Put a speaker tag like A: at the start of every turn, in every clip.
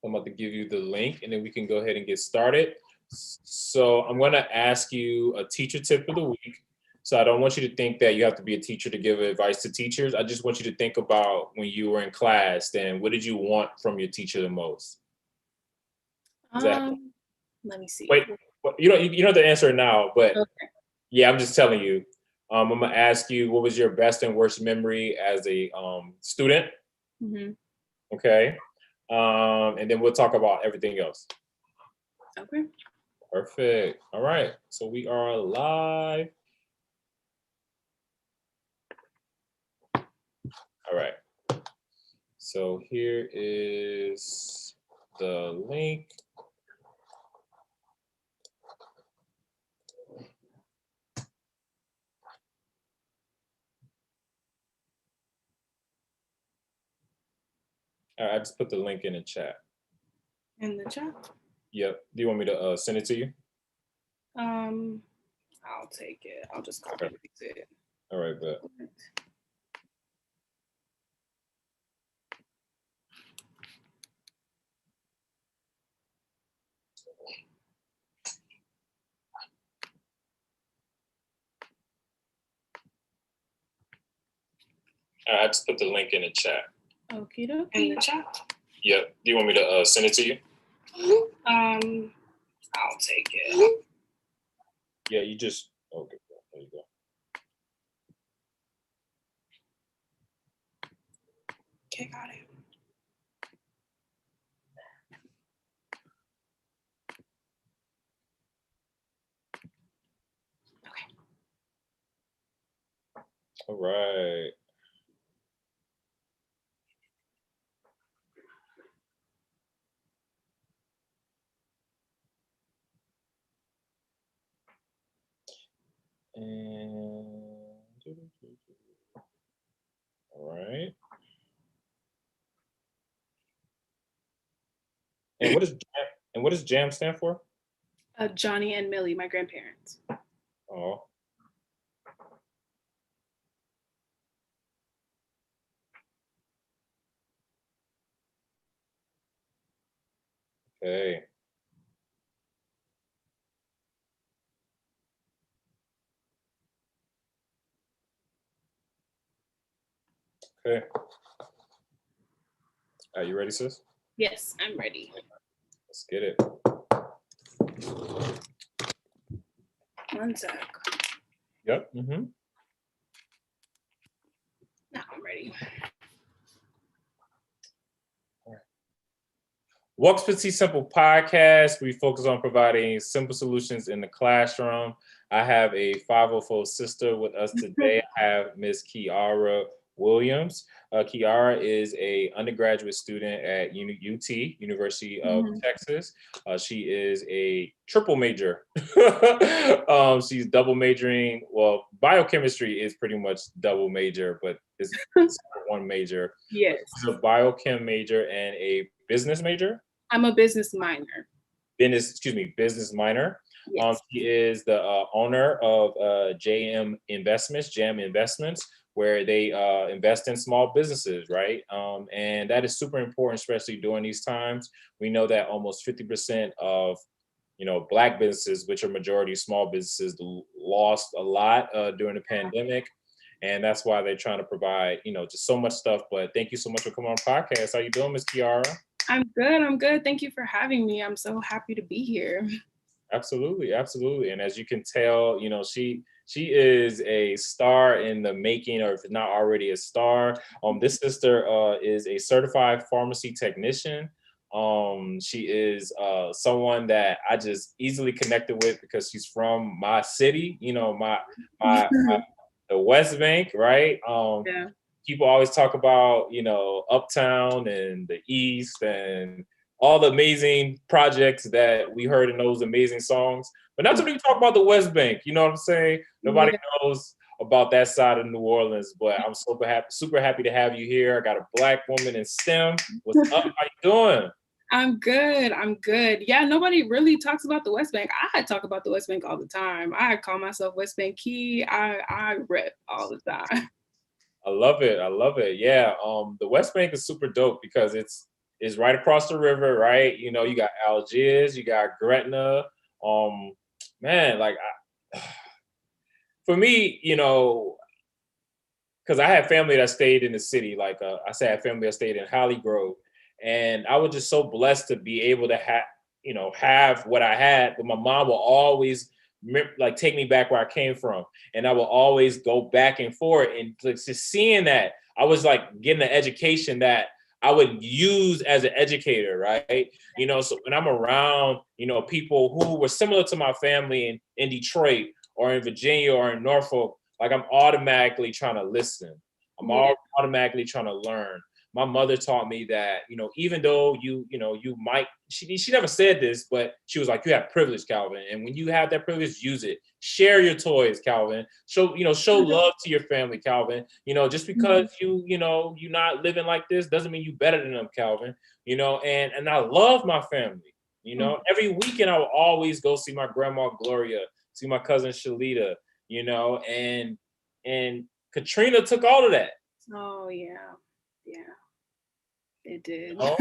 A: I'm about to give you the link and then we can go ahead and get started. So I'm going to ask you a teacher tip of the week. So I don't want you to think that you have to be a teacher to give advice to teachers. I just want you to think about when you were in class, then what did you want from your teacher the most? Is that
B: Let me see.
A: wait? You know the answer now, but
B: Okay.
A: yeah, I'm just telling you. I'm gonna ask you what was your best and worst memory as a student,
B: Hmm.
A: okay? And then we'll talk about everything else.
B: Okay.
A: Perfect. All right. So we are live. All right. So here is the link. All right, I just put the link in the chat.
B: In the chat.
A: Yep. Do you want me to send it to you?
B: I'll take it. I'll just copy
A: Okay.
B: and paste it.
A: All right, but I just put the link in the chat.
B: Okie dokie. In the chat.
A: Yep. Do you want me to send it to you?
B: I'll take it.
A: Yeah, you just okay. There you go.
B: Okay, got it. Okay.
A: All right. And all right. And what does JAM stand for?
B: Johnny and Millie, my grandparents.
A: Oh. Okay. Okay. Are you ready, sis?
B: Yes, I'm ready.
A: Let's get it.
B: One sec.
A: Yep. Mm-hmm.
B: Now I'm ready.
A: Welcome to T Simple Podcast. We focus on providing simple solutions in the classroom. I have a 504 sister with us today. I have Miss Kiara Williams. Kiara is a undergraduate student at UT, University of Texas. She is a triple major. She's double majoring. Well, biochemistry is pretty much double major, but it's one major.
B: Yes.
A: She's a biochem major and a business major.
B: I'm a business minor.
A: Business minor.
B: Yes.
A: She is the owner of JM Investments, JAM Investments, where they invest in small businesses, right? And that is super important, especially during these times. We know that almost 50% of Black businesses, which are majority small businesses, lost a lot during the pandemic. And that's why they're trying to provide, just so much stuff. But thank you so much for coming on the podcast. How you doing, Miss Kiara?
B: I'm good. Thank you for having me. I'm so happy to be here.
A: Absolutely, absolutely. And as you can tell, she is a star in the making, or if not already a star. This sister is a certified pharmacy technician. She is someone that I just easily connected with because she's from my city, my the West Bank, right?
B: Yeah.
A: People always talk about, Uptown and the East and all the amazing projects that we heard in those amazing songs. But not too many talk about the West Bank, you know what I'm saying? Nobody knows about that side of New Orleans, but I'm super happy to have you here. I got a Black woman in STEM. What's up? How you doing?
B: I'm good. Yeah, nobody really talks about the West Bank. I talk about the West Bank all the time. I call myself West Bank Key. I rep all the time.
A: I love it. Yeah. The West Bank is super dope because it's is right across the river, right? You know, you got Algiers, you got Gretna. Man, like for me, you know, because I had family that stayed in the city. Like I said, I had family that stayed in Holly Grove, and I was just so blessed to be able to have, you know, have what I had. But my mom will always like take me back where I came from, and I will always go back and forth. And like, just seeing that, I was like getting an education that I would use as an educator, right? You know, so when I'm around, you know, people who were similar to my family in Detroit or in Virginia or in Norfolk, like I'm automatically trying to listen. I'm
B: Yeah.
A: automatically trying to learn. My mother taught me that, you know, even though you know, you might, she never said this, but she was like, you have privilege, Calvin. And when you have that privilege, use it. Share your toys, Calvin. Show, you know, show love to your family, Calvin. You know, just because you know, you're not living like this doesn't mean you better than them, Calvin. You know, and I love my family. You know, every weekend I will always go see my grandma Gloria, see my cousin Shalita, you know, and Katrina took all of that.
B: Oh yeah. Yeah, it did.
A: You know?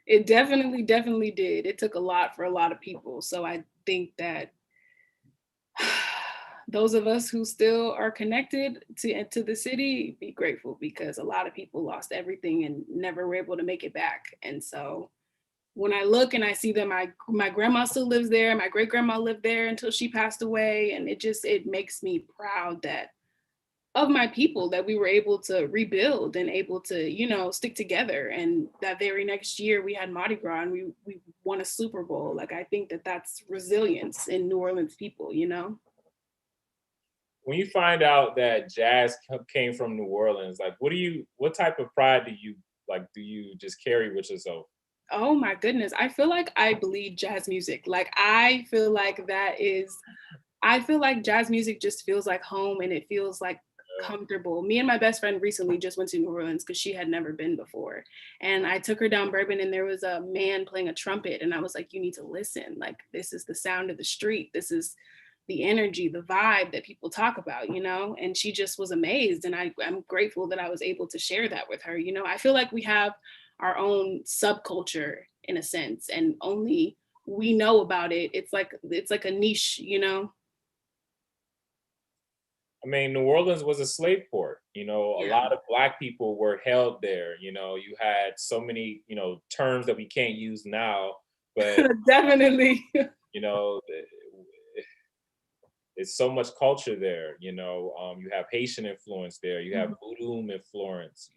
B: It definitely did. It took a lot for a lot of people. So I think that those of us who still are connected to the city be grateful, because a lot of people lost everything and never were able to make it back. And so when I look and I see that my grandma still lives there, my great grandma lived there until she passed away, and it makes me proud that of my people, that we were able to rebuild and able to, you know, stick together. And that very next year we had Mardi Gras and we won a Super Bowl. Like, I think that that's resilience in New Orleans people, you know?
A: When you find out that jazz came from New Orleans, like what type of pride do you just carry with yourself?
B: Oh my goodness. I feel like I bleed jazz music. Like, I feel like jazz music just feels like home, and it feels like comfortable. Me and my best friend recently just went to New Orleans because she had never been before. And I took her down Bourbon, and there was a man playing a trumpet. And I was like, you need to listen. Like, this is the sound of the street. This is the energy, the vibe that people talk about, you know? And she just was amazed. And I'm grateful that I was able to share that with her. You know, I feel like we have our own subculture in a sense, and only we know about it. It's like a niche, you know?
A: I mean, New Orleans was a slave port. You know, a
B: Yeah.
A: lot of Black people were held there. You know, you had so many, you know, terms that we can't use now, but
B: Definitely.
A: you know, it's so much culture there. You know, you have Haitian influence there. You have Voodoo influence.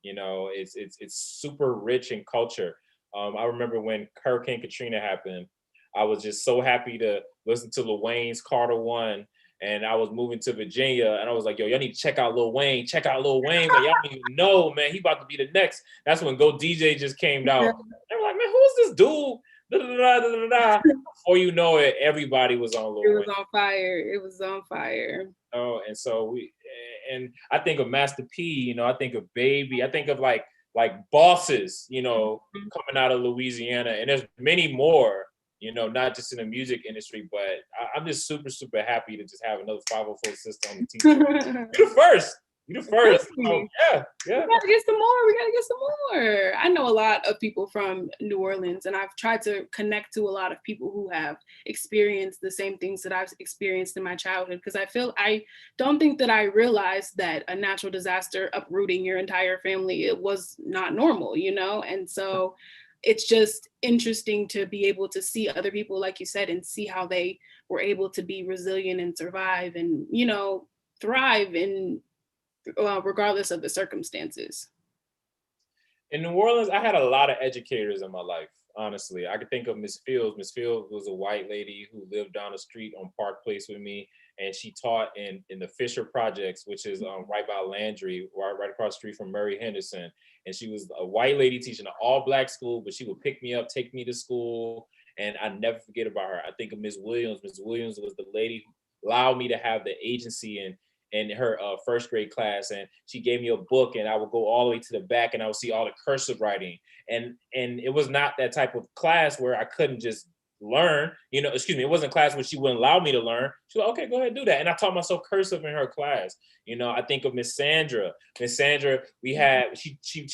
A: You know, it's super rich in culture. I remember when Hurricane Katrina happened, I was just so happy to listen to Lil Wayne's Carter One. And I was moving to Virginia, and I was like, "Yo, y'all need to check out Lil Wayne. Check out Lil Wayne, but y'all don't even know, man. He about to be the next." That's when Go DJ just came out. They were like, "Man, who's this dude?" Da, da, da, da, da, da. Before you know it, everybody was on
B: It
A: Lil
B: was
A: Wayne.
B: on fire. It was on fire.
A: Oh, and so and I think of Master P. You know, I think of Baby. I think of like bosses. You know,
B: Mhm.
A: coming out of Louisiana, and there's many more. You know, not just in the music industry, but I'm just super happy to just have another 504 sister on the team. You're the first. You're the first. So,
B: Really?
A: yeah,
B: We
A: yeah.
B: gotta get some more. We gotta get some more. I know a lot of people from New Orleans, and I've tried to connect to a lot of people who have experienced the same things that I've experienced in my childhood. Because I don't think that I realized that a natural disaster uprooting your entire family, it was not normal, you know? And so it's just interesting to be able to see other people, like you said, and see how they were able to be resilient and survive and, you know, thrive in regardless of the circumstances.
A: In New Orleans, I had a lot of educators in my life. Honestly, I could think of Miss Fields. Miss Fields was a white lady who lived down the street on Park Place with me, and she taught in the Fisher Projects, which is right by Landry, right across the street from Murray Henderson. And she was a white lady teaching an all-Black school, but she would pick me up, take me to school, and I never forget about her. I think of Miss Williams. Miss Williams was the lady who allowed me to have the agency in her first grade class, and she gave me a book, and I would go all the way to the back, and I would see all the cursive writing, and it was not that type of class where I couldn't just learn, it wasn't class where she wouldn't allow me to learn. She was like, okay, go ahead and do that. And I taught myself cursive in her class. I think of Miss Sandra. Miss Sandra, we had, she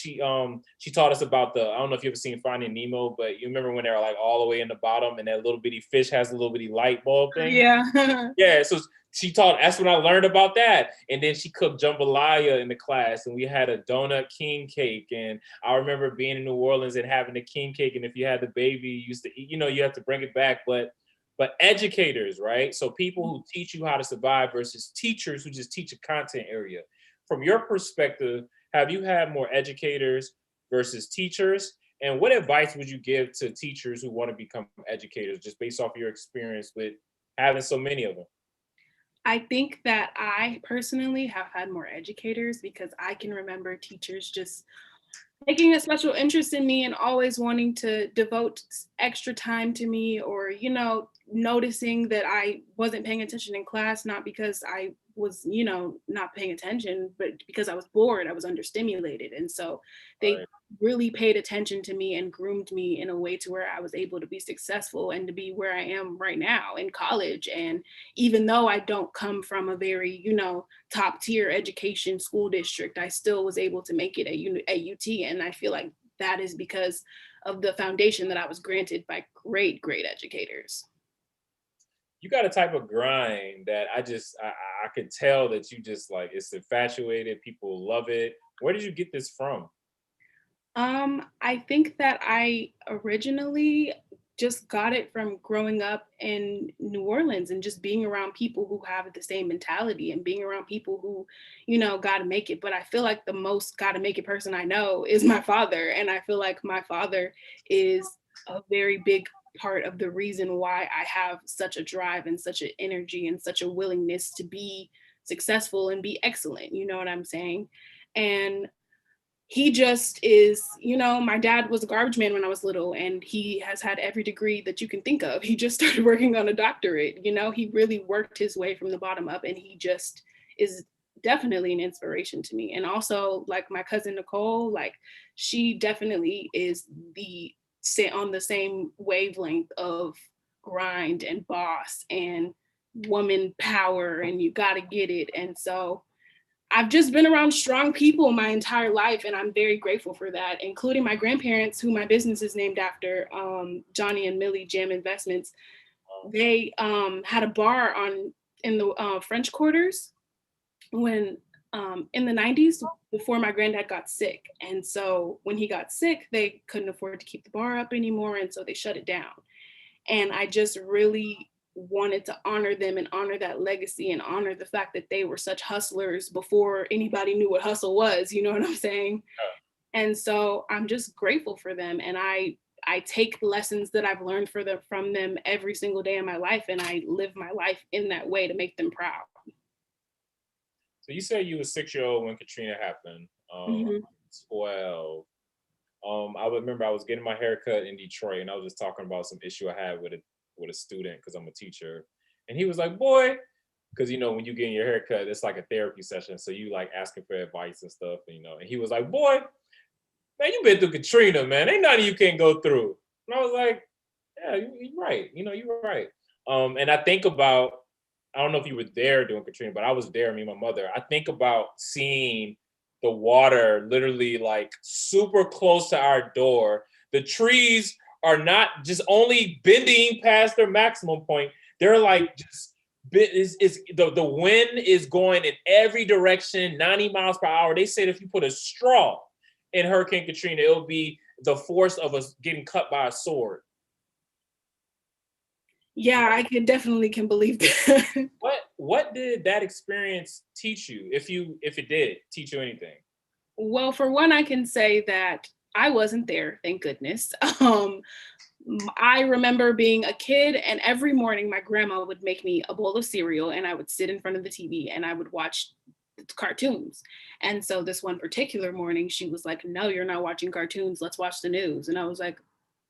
A: taught us about I don't know if you ever seen Finding Nemo, but you remember when they were like all the way in the bottom and that little bitty fish has a little bitty light bulb thing?
B: Yeah.
A: Yeah, so that's when I learned about that. And then she cooked jambalaya in the class, and we had a donut king cake. And I remember being in New Orleans and having the king cake. And if you had the baby, you used to eat, you have to bring it back. But educators, right? So people who teach you how to survive versus teachers who just teach a content area. From your perspective, have you had more educators versus teachers? And what advice would you give to teachers who want to become educators, just based off your experience with having so many of them?
B: I think that I personally have had more educators because I can remember teachers just taking a special interest in me and always wanting to devote extra time to me, or noticing that I wasn't paying attention in class, not because I was not paying attention, but because I was bored, I was understimulated. And so they
A: Right.
B: really paid attention to me and groomed me in a way to where I was able to be successful and to be where I am right now in college. And even though I don't come from a very top tier education school district, I still was able to make it at UT. And I feel like that is because of the foundation that I was granted by great educators.
A: You got a type of grind that I could tell that you just like, it's infatuated. People love it. Where did you get this from?
B: I think that I originally just got it from growing up in New Orleans and just being around people who have the same mentality and being around people who, gotta make it. But I feel like the most gotta make it person I know is my father. And I feel like my father is a very big part of the reason why I have such a drive and such an energy and such a willingness to be successful and be excellent. You know what I'm saying? And he just is, my dad was a garbage man when I was little, and he has had every degree that you can think of. He just started working on a doctorate. He really worked his way from the bottom up, and he just is definitely an inspiration to me. And also, like my cousin Nicole, like she definitely is on the same wavelength of grind and boss and woman power, and you got to get it. And so I've just been around strong people my entire life, and I'm very grateful for that, including my grandparents, who my business is named after, Johnny and Millie Jam Investments. They had a bar in the French Quarters when in the 90s, before my granddad got sick. And so when he got sick, they couldn't afford to keep the bar up anymore, and so they shut it down. And I just really wanted to honor them and honor that legacy and honor the fact that they were such hustlers before anybody knew what hustle was, you know what I'm saying? And so I'm just grateful for them. And I take lessons that I've learned from them every single day in my life, and I live my life in that way to make them proud.
A: So you said you were 6 year old when Katrina happened.
B: Mhm.
A: 12. I remember I was getting my hair cut in Detroit, and I was just talking about some issue I had with a student because I'm a teacher, and he was like, "Boy," because when you get your hair cut, it's like a therapy session, so you like asking for advice and stuff, and he was like, "Boy, man, you been through Katrina, man. Ain't nothing you can't go through." And I was like, "Yeah, you're right. You're right." And I think about, I don't know if you were there during Katrina, but I was there, me and my mother. I think about seeing the water literally like super close to our door. The trees are not just only bending past their maximum point. They're like just the wind is going in every direction, 90 miles per hour. They said if you put a straw in Hurricane Katrina, it'll be the force of us getting cut by a sword.
B: Yeah, I can believe that.
A: What did that experience teach you, if it did teach you anything?
B: Well, for one, I can say that I wasn't there, thank goodness. I remember being a kid, and every morning my grandma would make me a bowl of cereal, and I would sit in front of the TV and I would watch cartoons. And so this one particular morning, she was like, "No, you're not watching cartoons. Let's watch the news." And I was like,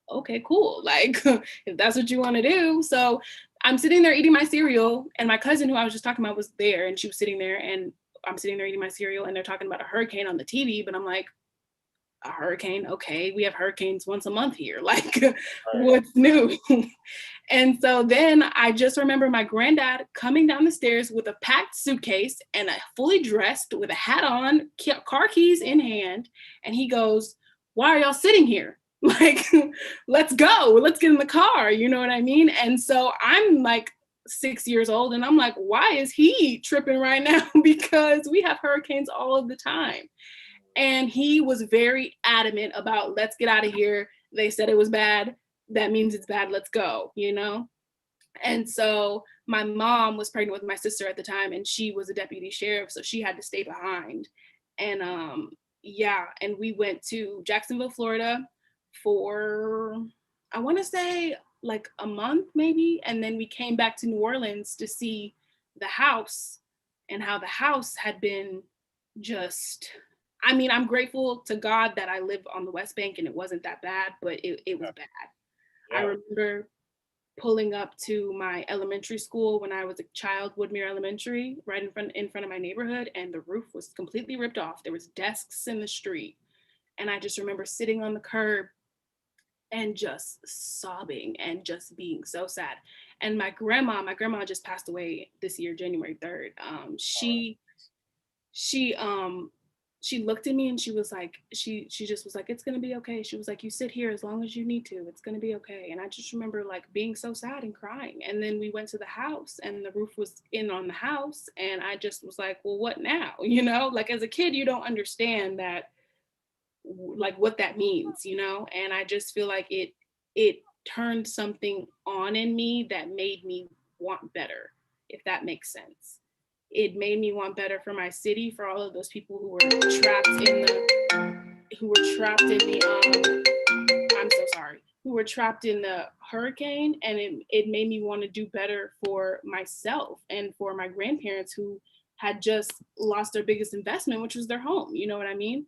B: "Okay, cool. Like, if that's what you want to do." So I'm sitting there eating my cereal, and my cousin, who I was just talking about, was there, and she was sitting there, and I'm sitting there eating my cereal, and they're talking about a hurricane on the TV, but I'm like, a hurricane. Okay, we have hurricanes once a month here. Like, what's new? And so then I just remember my granddad coming down the stairs with a packed suitcase and a fully dressed with a hat on, car keys in hand. And he goes, "Why are y'all sitting here? Like, let's go. Let's get in the car." You know what I mean? And so I'm like 6 years old and I'm like, why is he tripping right now? Because we have hurricanes all of the time. And he was very adamant about, let's get out of here. They said it was bad. That means it's bad. Let's go, you know? And so my mom was pregnant with my sister at the time, and she was a deputy sheriff, so she had to stay behind. And yeah, and we went to Jacksonville, Florida for, I want to say, like a month maybe, and then we came back to New Orleans to see the house and how the house had been just, I mean, I'm grateful to God that I live on the West Bank and it wasn't that bad, but it was bad. I remember pulling up to my elementary school when I was a child, Woodmere Elementary, right in front of my neighborhood, and the roof was completely ripped off. There was desks in the street, and I just remember sitting on the curb and just sobbing and just being so sad. And my grandma just passed away this year, January 3rd. She she looked at me and she was like, she just was like, "It's gonna be okay." She was like, "You sit here as long as you need to. It's gonna be okay." And I just remember like being so sad and crying. And then we went to the house and the roof was in on the house. And I just was like, well, what now? You know, like as a kid, you don't understand that, like what that means, you know? And I just feel like it turned something on in me that made me want better, if that makes sense. It made me want better for my city, for all of those people who were trapped in the I'm so sorry, who were trapped in the hurricane. And it made me want to do better for myself and for my grandparents who had just lost their biggest investment, which was their home. You know what I mean?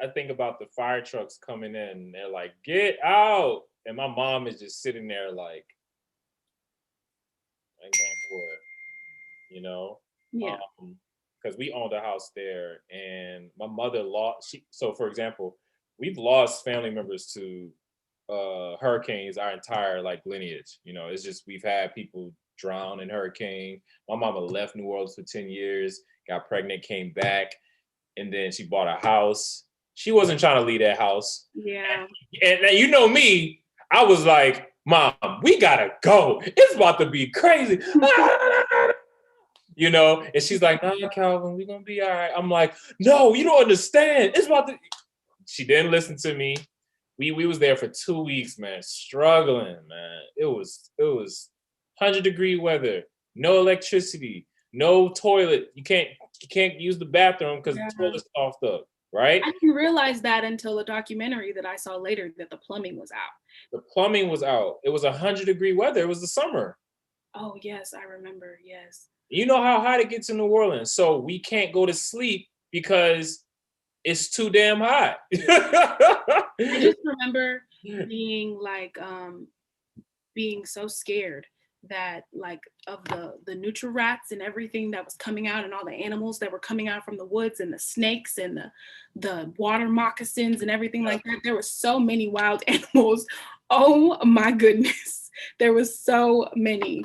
A: I think about the fire trucks coming in and they're like, "Get out." And my mom is just sitting there like, I ain't gonna do it, you know?
B: Yeah.
A: Because we owned a house there and my mother lost, so for example, we've lost family members to hurricanes our entire like lineage. You know, it's just we've had people drown in hurricane. My mama left New Orleans for 10 years, got pregnant, came back, and then she bought a house. She wasn't trying to leave that house.
B: Yeah.
A: And you know me, I was like, "Mom, we gotta go. It's about to be crazy." You know, and she's like, "No, Calvin, we're gonna be all right." I'm like, "No, you don't understand. It's about to." She didn't listen to me. We was there for 2 weeks, man, struggling, man. It was 100-degree weather, no electricity, no toilet. You can't use the bathroom because the toilet's coughed up, right?
B: I didn't realize that until a documentary that I saw later, that the plumbing was out.
A: The plumbing was out. It was 100-degree weather. It was the summer.
B: Oh yes, I remember. Yes.
A: You know how hot it gets in New Orleans, so we can't go to sleep because it's too damn hot.
B: I just remember being like being so scared that like of the neutral rats and everything that was coming out, and all the animals that were coming out from the woods, and the snakes and the water moccasins and everything like that. There were so many wild animals. Oh my goodness. There was so many.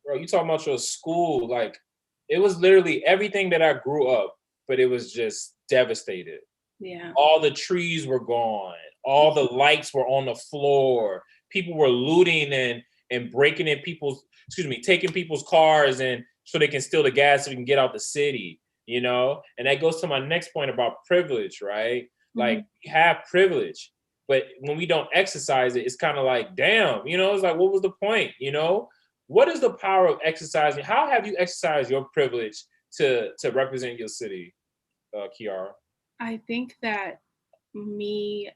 A: Bro, you talking about your school, like it was literally everything that I grew up, but it was just devastated.
B: Yeah.
A: All the trees were gone. All the lights were on the floor. People were looting and breaking in people's, taking people's cars and so they can steal the gas so we can get out the city, you know? And that goes to my next point about privilege, right? Like we have privilege, but when we don't exercise it, it's kind of like, damn, you know, it's like, what was the point, you know? What is the power of exercising? How have you exercised your privilege to represent your city, Kiara?
B: I think that me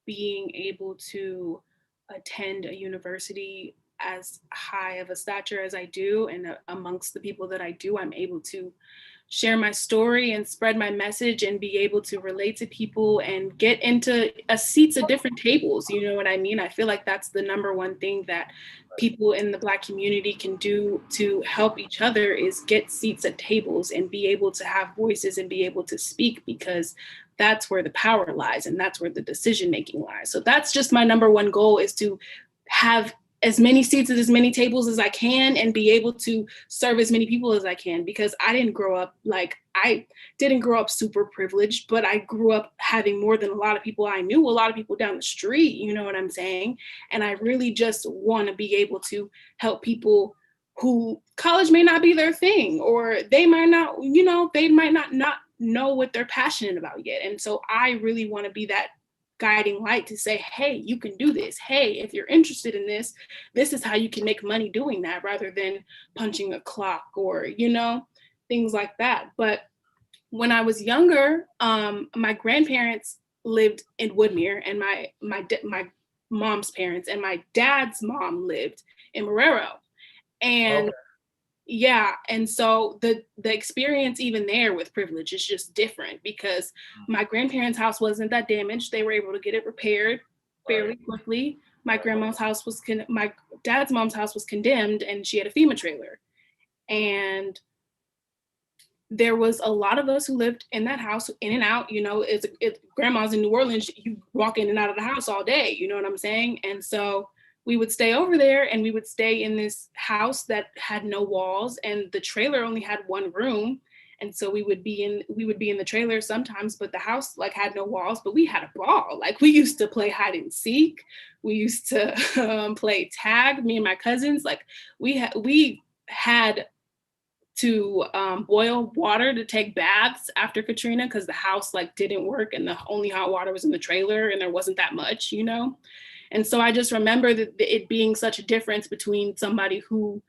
B: being able to attend a university as high of a stature as I do, and amongst the people that I do, I'm able to share my story and spread my message and be able to relate to people and get into seats at different tables. You know what I mean? I feel like that's the number one thing that people in the Black community can do to help each other is get seats at tables and be able to have voices and be able to speak, because that's where the power lies and that's where the decision making lies. So that's just my number one goal, is to have as many seats at as many tables as I can and be able to serve as many people as I can, because I didn't grow up super privileged, but I grew up having more than a lot of people I knew, a lot of people down the street, you know what I'm saying? And I really just want to be able to help people who college may not be their thing, or they might not, they might not know what they're passionate about yet. And so I really want to be that guiding light to say, hey, you can do this. Hey, if you're interested in this, this is how you can make money doing that, rather than punching a clock or, things like that. But when I was younger, my grandparents lived in Woodmere, and my mom's parents and my dad's mom lived in Marrero. And
A: Okay.
B: yeah, and so the experience even there with privilege is just different, because my grandparents' house wasn't that damaged. They were able to get it repaired fairly quickly. My dad's mom's house was condemned, and she had a FEMA trailer. And there was a lot of us who lived in that house, in and out. It's grandma's in New Orleans, you walk in and out of the house all day, you know what I'm saying? And so we would stay over there, and we would stay in this house that had no walls, and the trailer only had one room. And so we would be in the trailer sometimes, but the house had no walls, but we had a ball. We used to play hide and seek. We used to play tag, me and my cousins. We had to boil water to take baths after Katrina, because the house didn't work, and the only hot water was in the trailer, and there wasn't that much. And so I just remember that it being such a difference between somebody who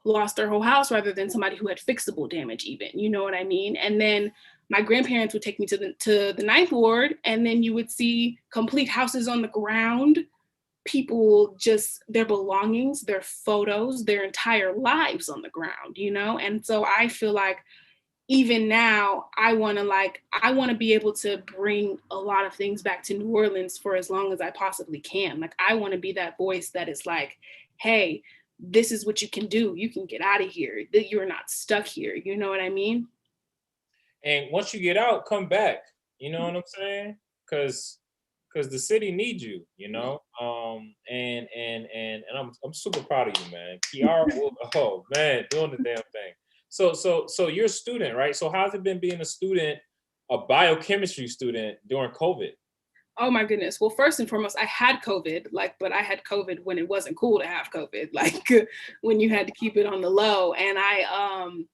B: lost their whole house rather than somebody who had fixable damage even, you know what I mean? And then my grandparents would take me to the ninth ward, and then you would see complete houses on the ground, people just, their belongings, their photos, their entire lives on the ground, And so I feel like even now I want to be able to bring a lot of things back to New Orleans for as long as I possibly can. I want to be that voice that is hey, this is what you can do. You can get out of here. That you're not stuck here. You know what I mean?
A: And once you get out, come back. You know what I'm saying? Because the city needs you. And I'm super proud of you, man. Kiara, oh man, doing the damn thing. So you're a student, right? So how's it been being a biochemistry student during COVID?
B: Oh my goodness. Well, first and foremost, I had COVID, but I had COVID when it wasn't cool to have COVID, when you had to keep it on the low. And I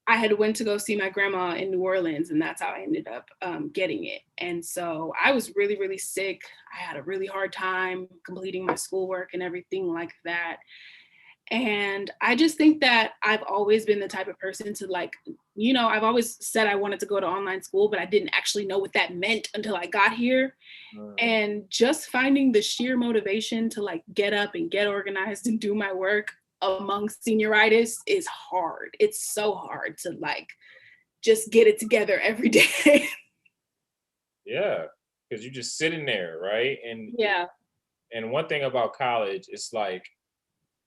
B: had went to go see my grandma in New Orleans, and that's how I ended up getting it. And so I was really, really sick. I had a really hard time completing my schoolwork and everything like that. And I just think that I've always been the type of person to I've always said I wanted to go to online school, but I didn't actually know what that meant until I got here. And just finding the sheer motivation to get up and get organized and do my work among senioritis is hard. It's so hard to just get it together every day.
A: Yeah, because you're just sitting there, right? And
B: yeah.
A: And one thing about college, it's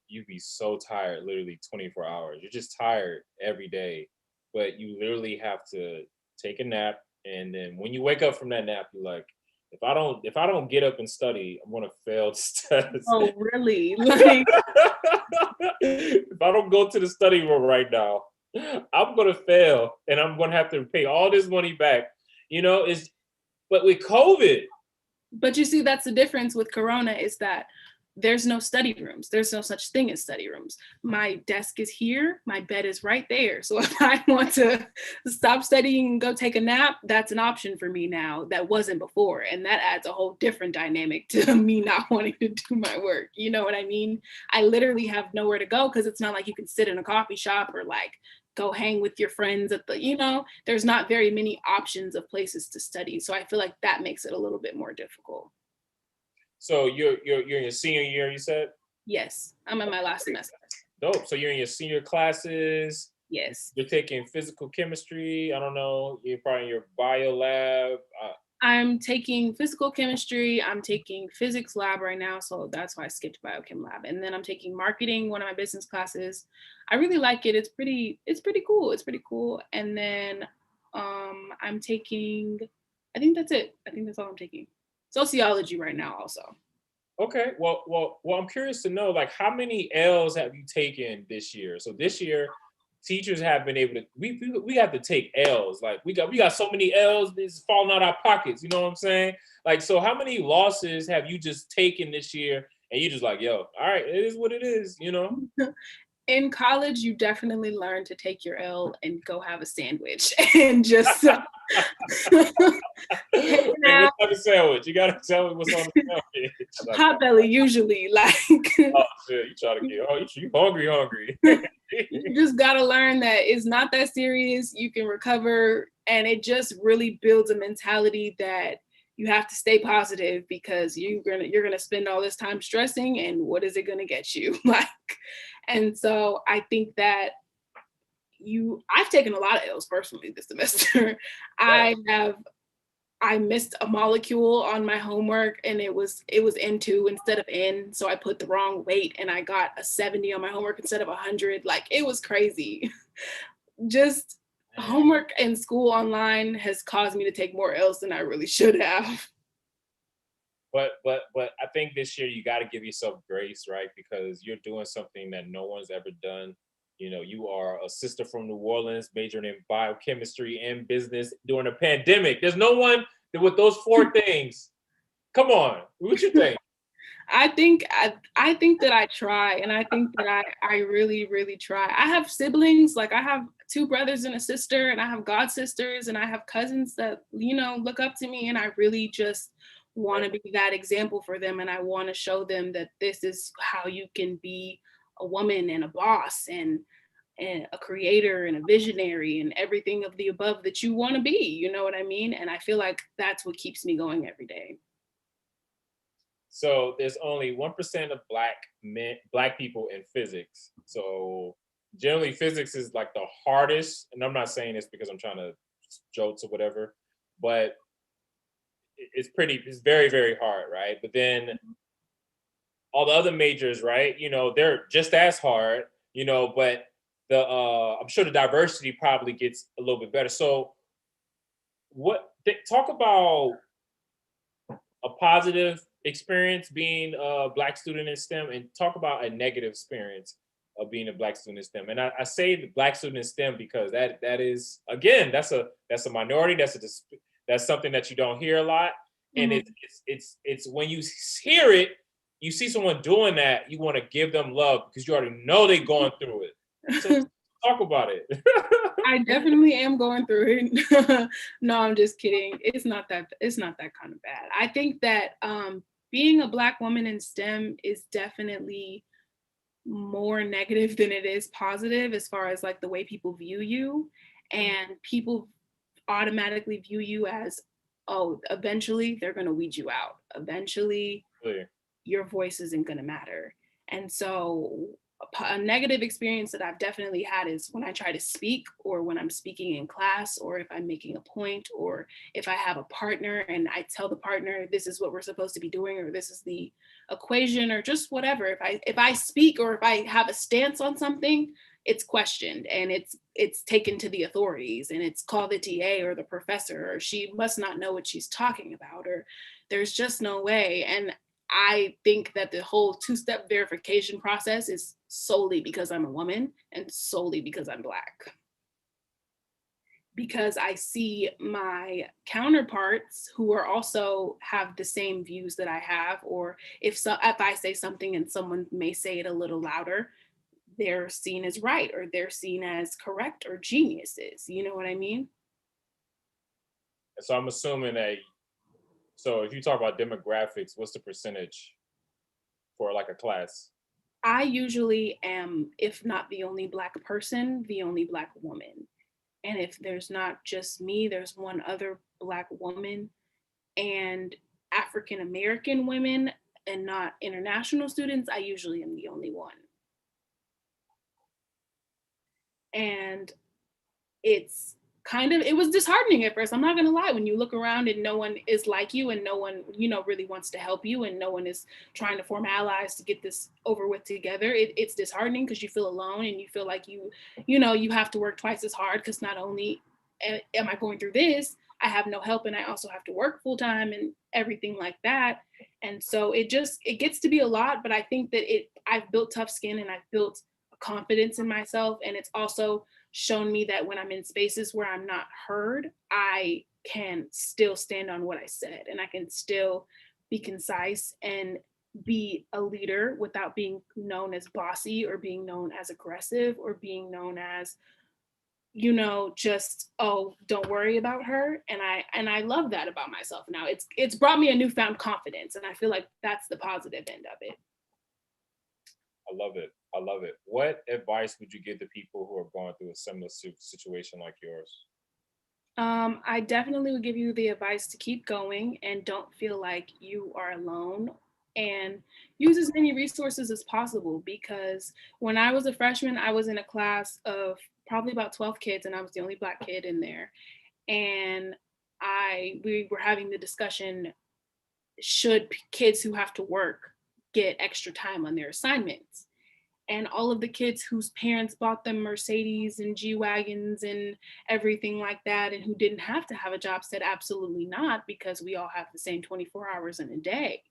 A: you be so tired literally 24 hours. You're just tired every day, but you literally have to take a nap. And then when you wake up from that nap, you're like, if I don't get up and study, I'm gonna fail this test.
B: Oh, really?
A: If I don't go to the study room right now, I'm gonna fail, and I'm gonna have to pay all this money back. But with COVID.
B: But you see, that's the difference with Corona, is that there's no study rooms. There's no such thing as study rooms. My desk is here. My bed is right there. So if I want to stop studying and go take a nap, that's an option for me now. That wasn't before. And that adds a whole different dynamic to me not wanting to do my work. You know what I mean? I literally have nowhere to go, because it's not like you can sit in a coffee shop or go hang with your friends at there's not very many options of places to study. So I feel like that makes it a little bit more difficult.
A: So you're in your senior year, you said?
B: Yes, I'm in my last semester.
A: Dope. So you're in your senior classes.
B: Yes.
A: You're taking physical chemistry. I don't know. You're probably in your bio lab.
B: I'm taking physical chemistry. I'm taking physics lab right now, so that's why I skipped biochem lab. And then I'm taking marketing, one of my business classes. I really like it. It's pretty cool. It's pretty cool. And then I'm taking, I think that's it. I think that's all I'm taking. Sociology right now also.
A: Okay. Well. I'm curious to know, like, how many L's have you taken this year? So this year, teachers have been able to. We have to take L's. Like we got so many L's. This is falling out our pockets. You know what I'm saying? Like, so how many losses have you just taken this year? And you just like, yo, all right, it is what it is. You know.
B: In college, you definitely learn to take your L and go have a sandwich and just take a
A: Hey, what
B: nap.
A: type of sandwich? You gotta tell me what's on the sandwich. Like,
B: Potbelly usually, like
A: oh shit, you try to get. Oh, you hungry.
B: you just gotta learn that it's not that serious. You can recover, and it just really builds a mentality that you have to stay positive because you're gonna spend all this time stressing, and what is it gonna get you? Like, and so I think that I've taken a lot of L's personally this semester.
A: Yeah.
B: I missed a molecule on my homework and it was N2 instead of N. So I put the wrong weight and I got a 70 on my homework instead of 100. Like it was crazy. Just
A: Man.
B: homework and school online has caused me to take more L's than I really should have.
A: But I think this year you got to give yourself grace, right? Because you're doing something that no one's ever done. You know, you are a sister from New Orleans, majoring in biochemistry and business during a pandemic. There's no one that with those four things. Come on, what you think?
B: I think that I try, and I think that I really really try. I have siblings, like I have two brothers and a sister, and I have god sisters, and I have cousins that look up to me, and I really just want to be that example for them, and I want to show them that this is how you can be a woman and a boss and a creator and a visionary and everything of the above that you want to be. You know what I mean? And I feel like that's what keeps me going every day.
A: So there's only 1% of black people in physics. So generally, physics is like the hardest. And I'm not saying this because I'm trying to jokes or whatever, but it's very very hard, right? But then all the other majors, right? They're just as hard, but the I'm sure the diversity probably gets a little bit better. So talk about a positive experience being a black student in STEM, and talk about a negative experience of being a black student in STEM. And I say the black student in STEM because that is, again, that's a minority. That's something that you don't hear a lot. And
B: Mhm.
A: it's when you hear it, you see someone doing that, you want to give them love because you already know they're going through it. So talk about it.
B: I definitely am going through it. No, I'm just kidding. It's not that kind of bad. I think that being a black woman in STEM is definitely more negative than it is positive as far as like the way people view you, and people automatically view you as, oh, eventually they're going to weed you out. Eventually
A: Clear.
B: your voice isn't going to matter. And so a negative experience that I've definitely had is when I try to speak, or when I'm speaking in class, or if I'm making a point, or if I have a partner and I tell the partner this is what we're supposed to be doing, or this is the equation, or just whatever. If I speak, or if I have a stance on something, it's questioned, and it's taken to the authorities, and it's called the TA or the professor, or she must not know what she's talking about, or there's just no way. And I think that the whole two-step verification process is solely because I'm a woman and solely because I'm Black. Because I see my counterparts who are also have the same views that I have, or if I say something and someone may say it a little louder, they're seen as right, or they're seen as correct, or geniuses. You know what I mean?
A: So I'm assuming that. So if you talk about demographics, what's the percentage for like a class?
B: I usually am, if not the only Black person, the only Black woman. And if there's not just me, there's one other Black woman, and African American women, and not international students, I usually am the only one. And it was disheartening at first. I'm not gonna lie. When you look around and no one is like you and no one, really wants to help you and no one is trying to form allies to get this over with together, it's disheartening because you feel alone and you feel like you have to work twice as hard because not only am I going through this, I have no help and I also have to work full time and everything like that. And so it gets to be a lot, but I think that I've built tough skin and I've built a confidence in myself. And it's also shown me that when I'm in spaces where I'm not heard, I can still stand on what I said and I can still be concise and be a leader without being known as bossy or being known as aggressive or being known as just, oh, don't worry about her. And I love that about myself now. It's brought me a newfound confidence and I feel like that's the positive end of it.
A: I love it. I love it. What advice would you give to people who are going through a similar situation like yours?
B: I definitely would give you the advice to keep going and don't feel like you are alone and use as many resources as possible because when I was a freshman, I was in a class of probably about 12 kids and I was the only Black kid in there. And we were having the discussion, should kids who have to work get extra time on their assignments? And all of the kids whose parents bought them Mercedes and G-Wagons and everything like that and who didn't have to have a job said absolutely not because we all have the same 24 hours in a day.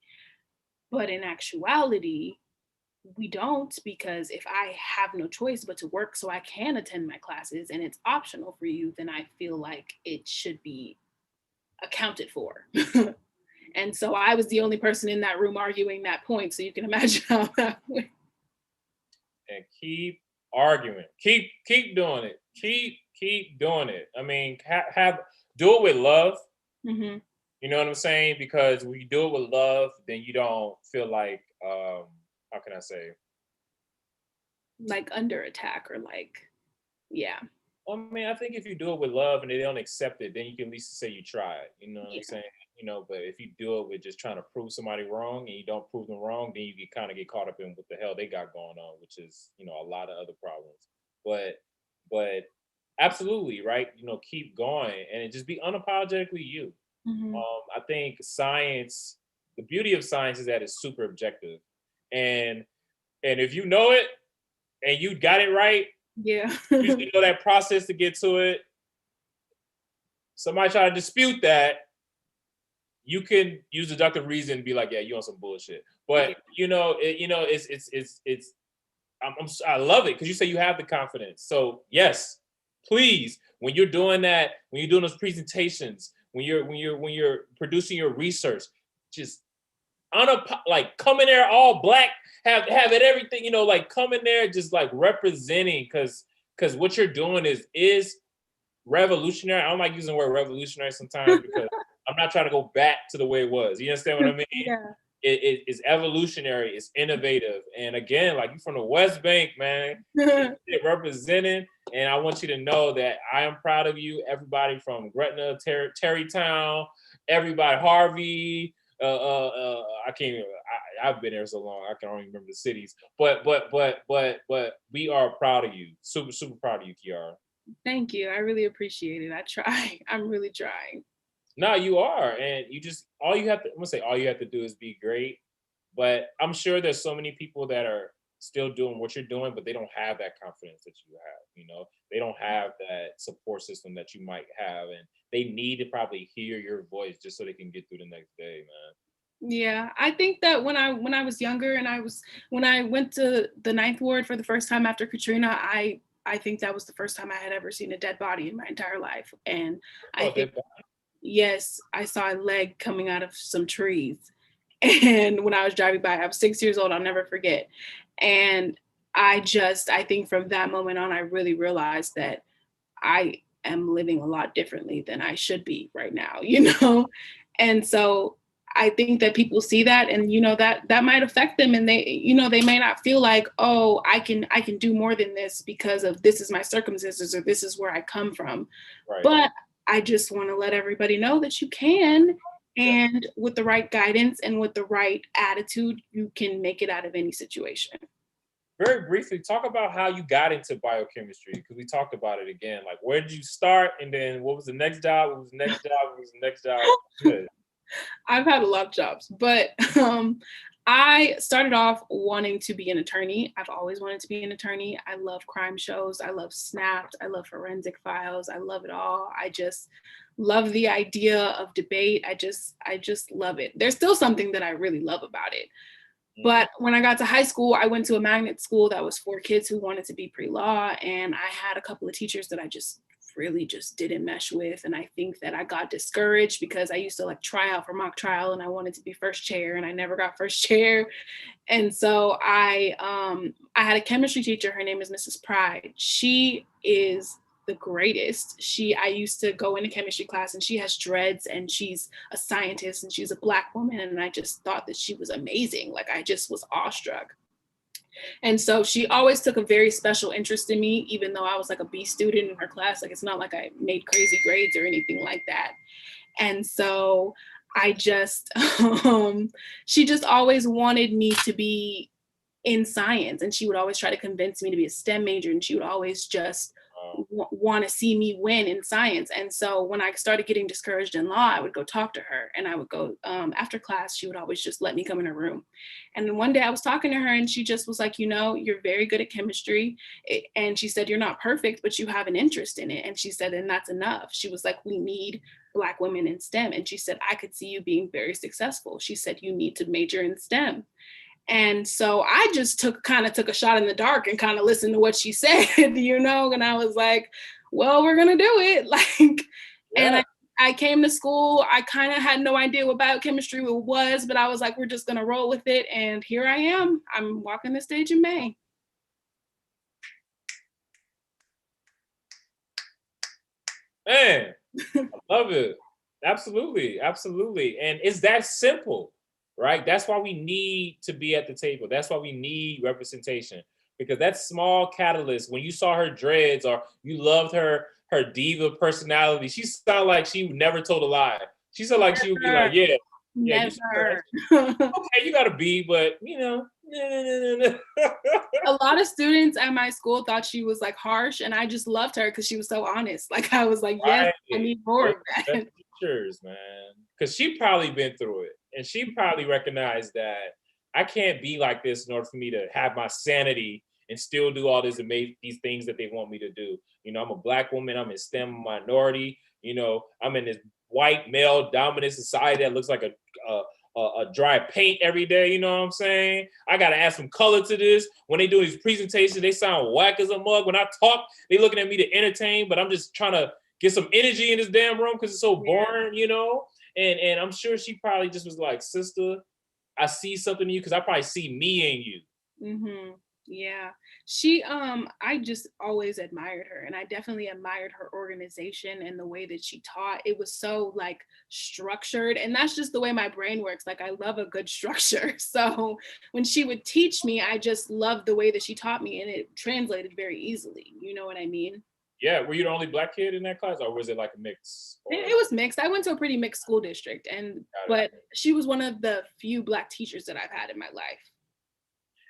B: But in actuality, we don't, because if I have no choice but to work so I can attend my classes and it's optional for you, then I feel like it should be accounted for. And so I was the only person in that room arguing that point. So you can imagine how that went.
A: And keep arguing. Keep doing it. Keep doing it. I mean, do it with love.
B: Mm-hmm.
A: You know what I'm saying? Because when you do it with love, then you don't feel like how can I say?
B: Like under attack or like, yeah.
A: I mean, I think if you do it with love and they don't accept it, then you can at least say you tried. You know what I'm saying? But if you do it with just trying to prove somebody wrong and you don't prove them wrong, then you kind of get caught up in what the hell they got going on, which is, a lot of other problems. But absolutely, right? Keep going and just be unapologetically you.
B: Mm-hmm.
A: I think science, the beauty of science is that it's super objective. And if you know it and you got it right,
B: Yeah.
A: you know that process to get to it. Somebody try to dispute that, you can use deductive reason and be like, yeah, you on some bullshit. But I love it because you say you have the confidence. So yes, please, when you're doing that, when you're doing those presentations, when you're producing your research, just like come in there all Black, have it everything, like come in there just like representing because what you're doing is revolutionary. I don't like using the word revolutionary sometimes because I'm not trying to go back to the way it was. You understand what I mean?
B: Yeah.
A: It's evolutionary, it's innovative. And again, like you from the West Bank, man, representing. And I want you to know that I am proud of you. Everybody from Gretna, Terrytown, everybody, Harvey. I can't even, I've been there so long, I can only remember the cities. But we are proud of you. Super, super proud of you, Kiara.
B: Thank you. I really appreciate it. I try. I'm really trying.
A: No, you are. And I'm gonna say all you have to do is be great. But I'm sure there's so many people that are still doing what you're doing, but they don't have that confidence that you have. They don't have that support system that you might have. And they need to probably hear your voice just so they can get through the next day, man.
B: Yeah, I think that when I was younger and when I went to the Ninth Ward for the first time after Katrina, I think that was the first time I had ever seen a dead body in my entire life. And I think, yes, I saw a leg coming out of some trees. And when I was driving by, I was 6 years old, I'll never forget. And I think from that moment on, I really realized that I am living a lot differently than I should be right now, And so I think that people see that and, that might affect them and they may not feel like, oh, I can do more than this because of this is my circumstances or this is where I come from. Right. But I just want to let everybody know that you can. And with the right guidance and with the right attitude, you can make it out of any situation.
A: very briefly, talk about how you got into biochemistry, because we talked about it again. Like, where did you start, and then what was the next job? What was the next job? What was the next job? Good.
B: I've had a lot of jobs, but I started off wanting to be an attorney. I've always wanted to be an attorney. I love crime shows. I love Snapped. I love Forensic Files. I love it all. I just love the idea of debate. I just love it. There's still something that I really love about it. But when I got to high school, I went to a magnet school that was for kids who wanted to be pre-law. And I had a couple of teachers that I just really just didn't mesh with. And I think that I got discouraged because I used to like try out for mock trial and I wanted to be first chair and I never got first chair. And so I had a chemistry teacher. Her name is Mrs. Pride. She is the greatest. I used to go into chemistry class and she has dreads and she's a scientist and she's a Black woman. And I just thought that she was amazing. Like I just was awestruck. And so she always took a very special interest in me, even though I was like a B student in her class. Like it's not like I made crazy grades or anything like that. And so I just, she just always wanted me to be in science. And she would always try to convince me to be a STEM major. And she would always just want to see me win in science. And so when I started getting discouraged in law, I would go talk to her and I would go after class, she would always just let me come in her room. And then one day I was talking to her and she just was like, you know, you're very good at chemistry. And she said, you're not perfect, but you have an interest in it. And she said, and that's enough. She was like, we need Black women in STEM. And she said, I could see you being very successful. She said, you need to major in STEM. And so I just took a shot in the dark and kind of listened to what she said, you know, and I was like, well, we're going to do it. Like, yeah. And I came to school. I kind of had no idea what biochemistry was, but I was like, we're just going to roll with it. And here I am. I'm walking the stage in May.
A: Man, I love it. Absolutely. Absolutely. And it's that simple. Right? That's why we need to be at the table. That's why we need representation, because that small catalyst, when you saw her dreads or you loved her diva personality, she sounded like she never told a lie. She sounded like she would be like, yeah,
B: never.
A: Okay, you got to be, but you know,
B: a lot of students at my school thought she was like harsh, and I just loved her because she was so honest. Like I was like, yes, right. I need more of that.
A: Teachers, man, because she probably been through it. And she probably recognized that I can't be like this in order for me to have my sanity and still do all these things that they want me to do. You know, I'm a Black woman, I'm in STEM minority, you know, I'm in this white male dominant society that looks like a dry paint every day, you know what I'm saying? I gotta add some color to this. When they do these presentations, they sound whack as a mug. When I talk, they looking at me to entertain, but I'm just trying to get some energy in this damn room because it's so boring, you know? And I'm sure she probably just was like, sister, I see something in you because I probably see me in you.
B: Mm-hmm. Yeah. She, I just always admired her, and I definitely admired her organization and the way that she taught. It was so like structured, and that's just the way my brain works. Like I love a good structure. So when she would teach me, I just loved the way that she taught me, and it translated very easily. You know what I mean?
A: Yeah, were you the only Black kid in that class, or was it like a mix?
B: It was mixed. I went to a pretty mixed school district, but she was one of the few Black teachers that I've had in my life.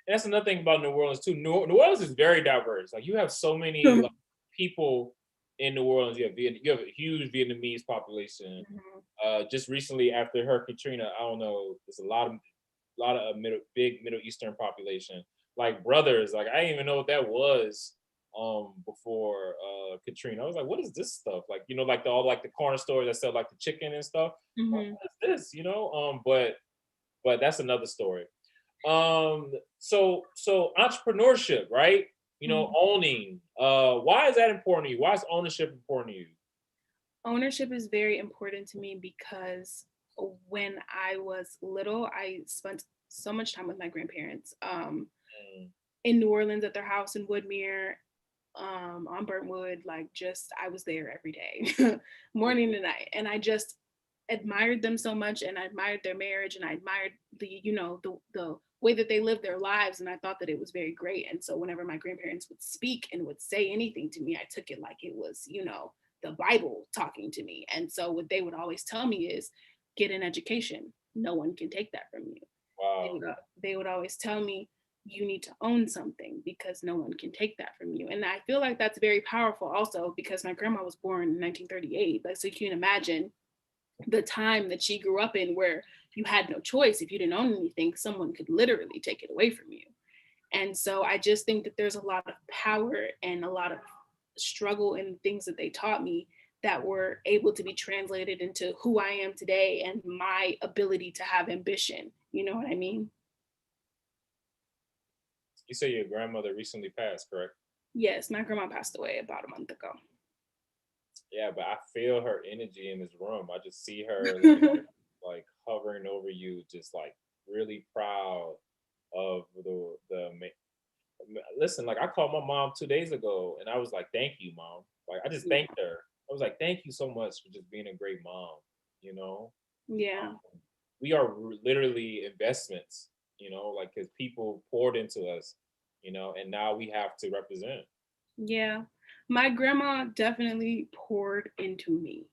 A: And that's another thing about New Orleans too. New Orleans is very diverse. Like you have so many like, people in New Orleans. You have a huge Vietnamese population. Mm-hmm. Just recently after Hurricane Katrina, I don't know, there's a lot of big Middle Eastern population. Like brothers, like I didn't even know what that was. Before Katrina, I was like, what is this stuff? Like, you know, like all like the corner stores that sell like the chicken and stuff. Mm-hmm. What is this? You know, but that's another story. So entrepreneurship, right? You know, mm-hmm. owning. Why is that important to you? Why is ownership important to you?
B: Ownership is very important to me because when I was little, I spent so much time with my grandparents in New Orleans at their house in Woodmere. On Burntwood, like just I was there every day, morning and night, and I just admired them so much, and I admired their marriage, and I admired the the way that they lived their lives, and I thought that it was very great. And so whenever my grandparents would speak and would say anything to me, I took it like it was the Bible talking to me. And so what they would always tell me is, get an education. No one can take that from you.
A: Wow.
B: They would always tell me, you need to own something because no one can take that from you. And I feel like that's very powerful also because my grandma was born in 1938. Like, so you can imagine the time that she grew up in where you had no choice. If you didn't own anything, someone could literally take it away from you. And so I just think that there's a lot of power and a lot of struggle in things that they taught me that were able to be translated into who I am today and my ability to have ambition. You know what I mean?
A: You say your grandmother recently passed, correct?
B: Yes, my grandma passed away about a month ago.
A: Yeah, but I feel her energy in this room. I just see her like hovering over you, just like really proud of listen, like I called my mom 2 days ago and I was like, thank you, mom. Like I just
B: Yeah.
A: thanked her. I was like, thank you so much for just being a great mom, you know?
B: Yeah.
A: We are literally investments, like because people poured into us, and now we have to represent.
B: Yeah. My grandma definitely poured into me.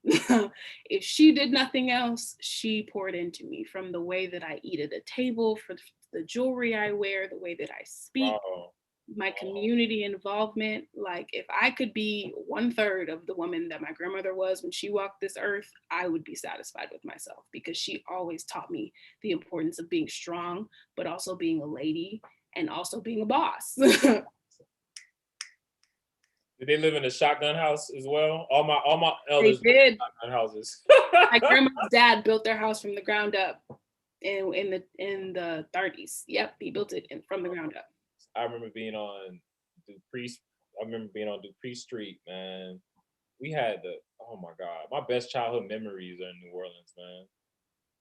B: If she did nothing else, she poured into me from the way that I eat at a table, for the jewelry I wear, the way that I speak,
A: Wow.
B: my community involvement. Like, if I could be 1/3 of the woman that my grandmother was when she walked this earth, I would be satisfied with myself because she always taught me the importance of being strong, but also being a lady and also being a boss.
A: Did they live in a shotgun house as well? All my
B: They
A: elders live
B: did.
A: in shotgun houses.
B: My grandma's dad built their house from the ground up in the 30s. Yep, he built it from the ground up.
A: I remember being on Dupree. I remember being on Dupree Street, man. We had oh my god, my best childhood memories are in New Orleans, man.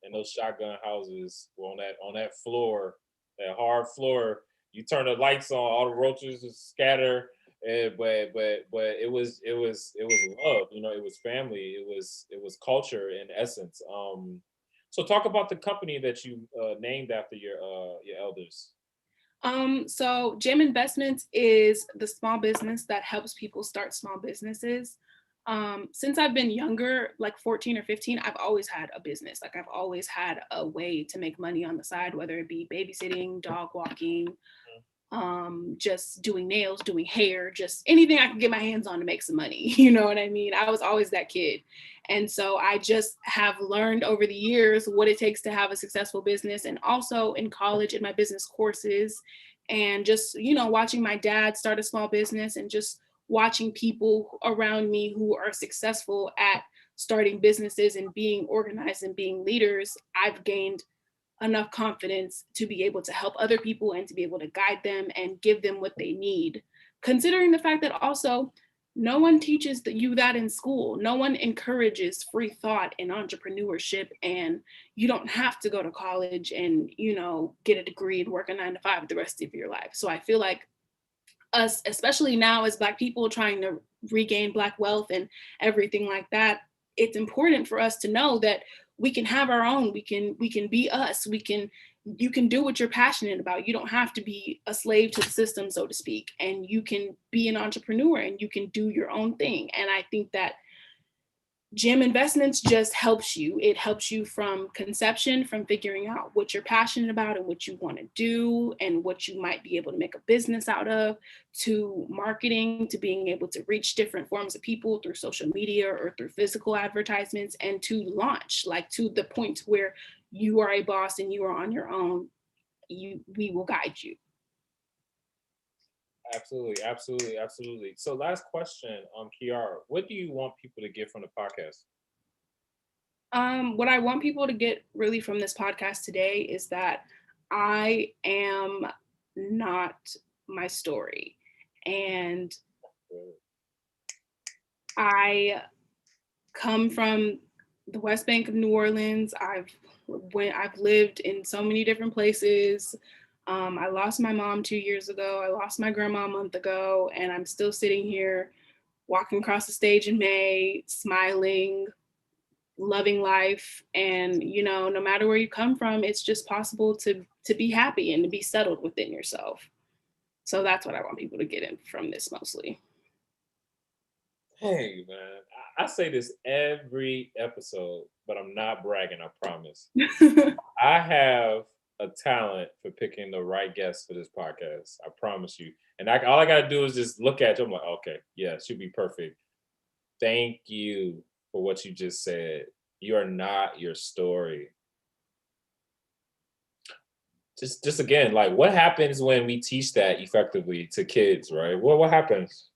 A: And those shotgun houses were on that floor, that hard floor. You turn the lights on, all the roaches just scatter. But it was love, it was family, it was culture in essence. So talk about the company that you named after your elders.
B: So Gem Investments is the small business that helps people start small businesses. Since I've been younger, like 14 or 15, I've always had a business. Like, I've always had a way to make money on the side, whether it be babysitting, dog walking, just doing nails, doing hair, just anything I could get my hands on to make some money. You know what I mean? I was always that kid. And so I just have learned over the years what it takes to have a successful business. And also in college, in my business courses, and just, watching my dad start a small business and just watching people around me who are successful at starting businesses and being organized and being leaders, I've gained enough confidence to be able to help other people and to be able to guide them and give them what they need. Considering the fact that also no one teaches you that in school. No one encourages free thought and entrepreneurship, and you don't have to go to college and, get a degree and work a 9 to 5 the rest of your life. So I feel like us, especially now as Black people trying to regain Black wealth and everything like that, it's important for us to know that we can have our own. We can be us. You can do what you're passionate about. You don't have to be a slave to the system, so to speak, and you can be an entrepreneur and you can do your own thing. And I think that Gem Investments just helps you. It helps you from conception, from figuring out what you're passionate about and what you want to do and what you might be able to make a business out of, to marketing, to being able to reach different forms of people through social media or through physical advertisements, and to launch, like to the point where you are a boss and you are on your own. We will guide you.
A: Absolutely, absolutely, absolutely. So last question, Kiara, what do you want people to get from the podcast?
B: What I want people to get really from this podcast today is that I am not my story. And I come from the West Bank of New Orleans. I've lived in so many different places. I lost my mom 2 years ago. I lost my grandma a month ago, and I'm still sitting here walking across the stage in May, smiling, loving life. And no matter where you come from, it's just possible to be happy and to be settled within yourself. So that's what I want people to get in from this mostly.
A: Hey man, I say this every episode, but I'm not bragging, I promise. I have a talent for picking the right guest for this podcast. I promise you. And all I gotta do is just look at you. I'm like, okay, yeah, she'll be perfect. Thank you for what you just said. You are not your story. Just again, like what happens when we teach that effectively to kids, right? What happens?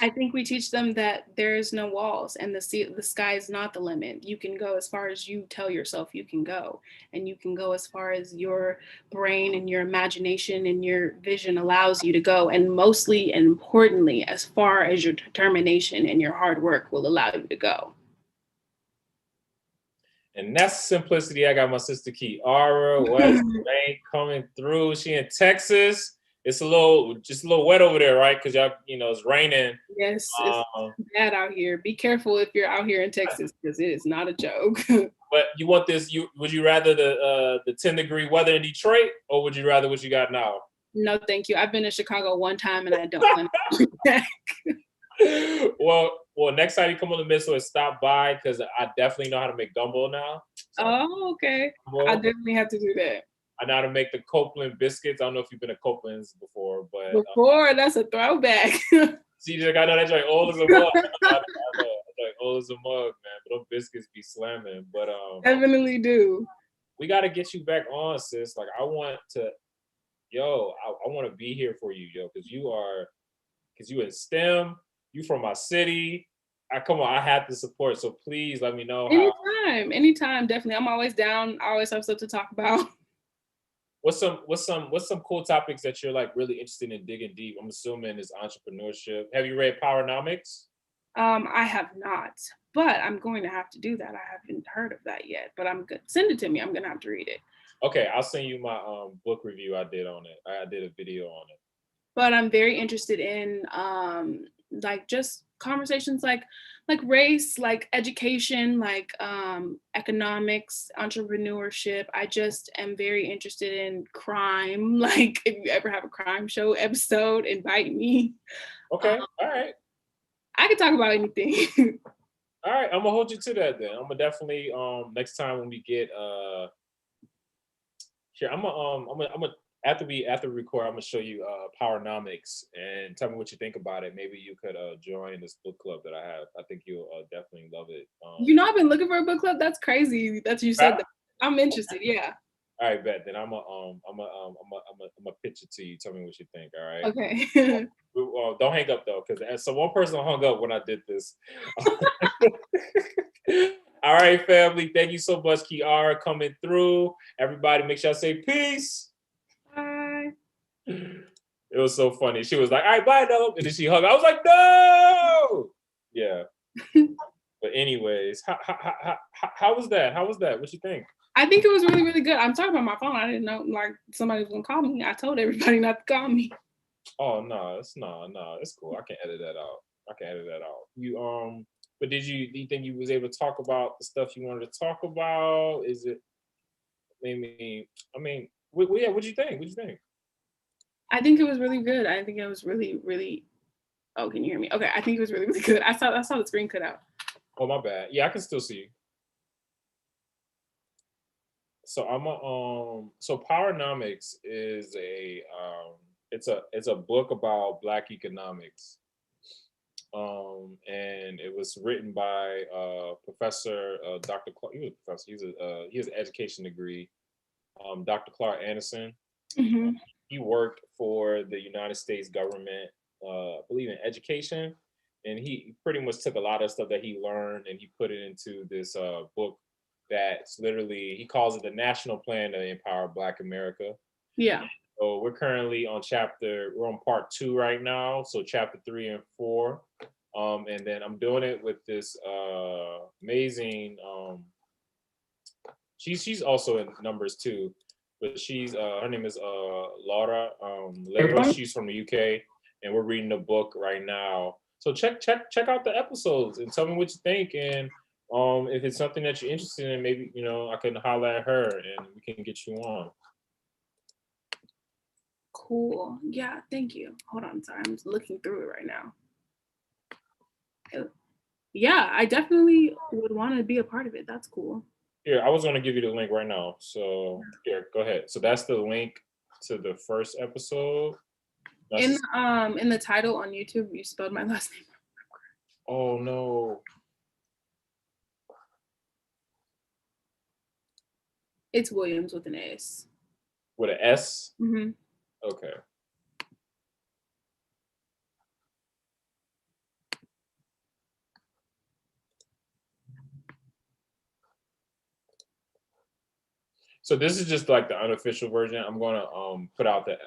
B: I think we teach them that there is no walls and the sky is not the limit. You can go as far as you tell yourself you can go, and you can go as far as your brain and your imagination and your vision allows you to go, and mostly and importantly, as far as your determination and your hard work will allow you to go.
A: And that's simplicity. I got my sister Kiara West Bank coming through. She in Texas. It's just a little wet over there, right? Because y'all, it's raining.
B: Yes, it's bad out here. Be careful if you're out here in Texas, because it is not a joke.
A: But you want this? Would you rather the 10-degree weather in Detroit, or would you rather what you got now?
B: No, thank you. I've been to Chicago one time, and I don't want to come back.
A: Well, next time you come on the Midwest, stop by because I definitely know how to make gumbo now.
B: So okay. I definitely have to do that.
A: I know how to make the Copeland biscuits. I don't know if you've been to Copeland's before, but
B: that's a throwback.
A: See, I know that's like old as a mug. Like old as a mug, man. But those biscuits be slamming. But
B: definitely do.
A: We got to get you back on, sis. Like I want to be here for you, because you in STEM. You from my city. Come on, I have to support. So please let me know.
B: Anytime, definitely. I'm always down. I always have stuff to talk about.
A: What's some cool topics that you're like really interested in digging deep? I'm assuming is entrepreneurship. Have you read Powernomics?
B: I have not, but I'm going to have to do that. I haven't heard of that yet, but I'm good. Send it to me. I'm gonna have to read it.
A: Okay, I'll send you my book review I did on it. I did a video on it.
B: But I'm very interested in like just conversations like race, like education, like economics, entrepreneurship. I just am very interested in crime. Like if you ever have a crime show episode, invite me.
A: Okay, all right.
B: I can talk about anything.
A: All right, I'm gonna hold you to that then. I'm gonna definitely next time when we get here, I'm gonna after we record, I'm gonna show you Powernomics and tell me what you think about it. Maybe you could join this book club that I have. I think you'll definitely love it.
B: I've been looking for a book club. That's crazy that you said that. I'm interested. Yeah.
A: All right, bet. Then I'm a pitch it to you. Tell me what you think. All right.
B: Okay.
A: Don't hang up though, because so one person hung up when I did this. All right, family. Thank you so much, Kiara, coming through. Everybody, make sure I say peace.
B: Bye.
A: It was so funny. She was like, "All right, bye, no," and then she hung. I was like, "No." Yeah. But anyways, how was that? How was that? What you think?
B: I think it was really, really good. I'm talking about my phone. I didn't know like somebody was gonna call me. I told everybody not to call me.
A: Oh no, it's cool. I can edit that out. But do you think you was able to talk about the stuff you wanted to talk about? Is it maybe? I mean, what'd you think? What'd you think?
B: I think it was really good. I think it was really, really. Oh, can you hear me? Okay, I think it was really, really good. I saw the screen cut out.
A: Oh, my bad. Yeah, I can still see you. So so Powernomics is it's a book about Black economics. And it was written by Professor Dr. Clark. He was a professor. He has an education degree. Dr. Clark Anderson.
B: Mm-hmm.
A: He worked for the United States government, I believe in education, and he pretty much took a lot of stuff that he learned and he put it into this book that's literally, he calls it the National Plan to Empower Black America.
B: Yeah.
A: So we're currently on part 2 right now. So chapter 3 and 4. And then I'm doing it with this amazing, she's also in numbers too, but her name is Laura Leva. She's from the UK, and we're reading the book right now. So check out the episodes and tell me what you think. And if it's something that you're interested in, maybe I can holler at her and we can get you on.
B: Cool. Yeah, thank you. Hold on, sorry, I'm just looking through it right now. Yeah, I definitely would want to be a part of it. That's cool.
A: Here, I was going to give you the link right now. So here, go ahead. So that's the link to the first episode.
B: In the title on YouTube, you spelled my last name.
A: Oh no.
B: It's Williams with an S.
A: With an S?
B: Mm-hmm.
A: Okay. So this is just like the unofficial version. I'm gonna put out the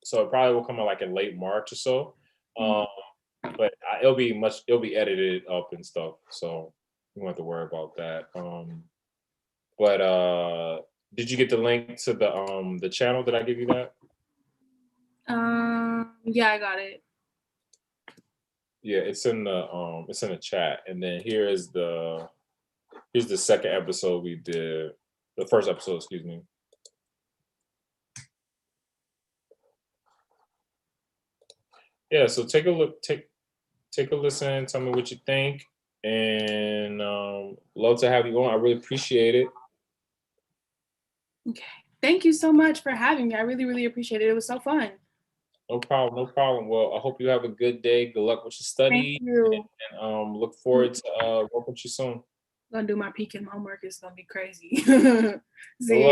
A: so it probably will come out like in late March or so. But it'll be edited up and stuff. So you don't have to worry about that. But did you get the link to the channel? Did I give you that?
B: Yeah, I got it.
A: Yeah, it's in the chat. And then here's the second episode we did. The first episode, excuse me. Yeah, so take a look, take a listen, tell me what you think, and love to have you on. I really appreciate it.
B: Okay. Thank you so much for having me. I really, really appreciate it. It was so fun.
A: No problem, no problem. Well, I hope you have a good day. Good luck with your study.
B: Thank you.
A: And look forward to working with you soon.
B: I'm gonna do my peeking homework. It's gonna be crazy.
A: Good
B: See ya.
A: luck.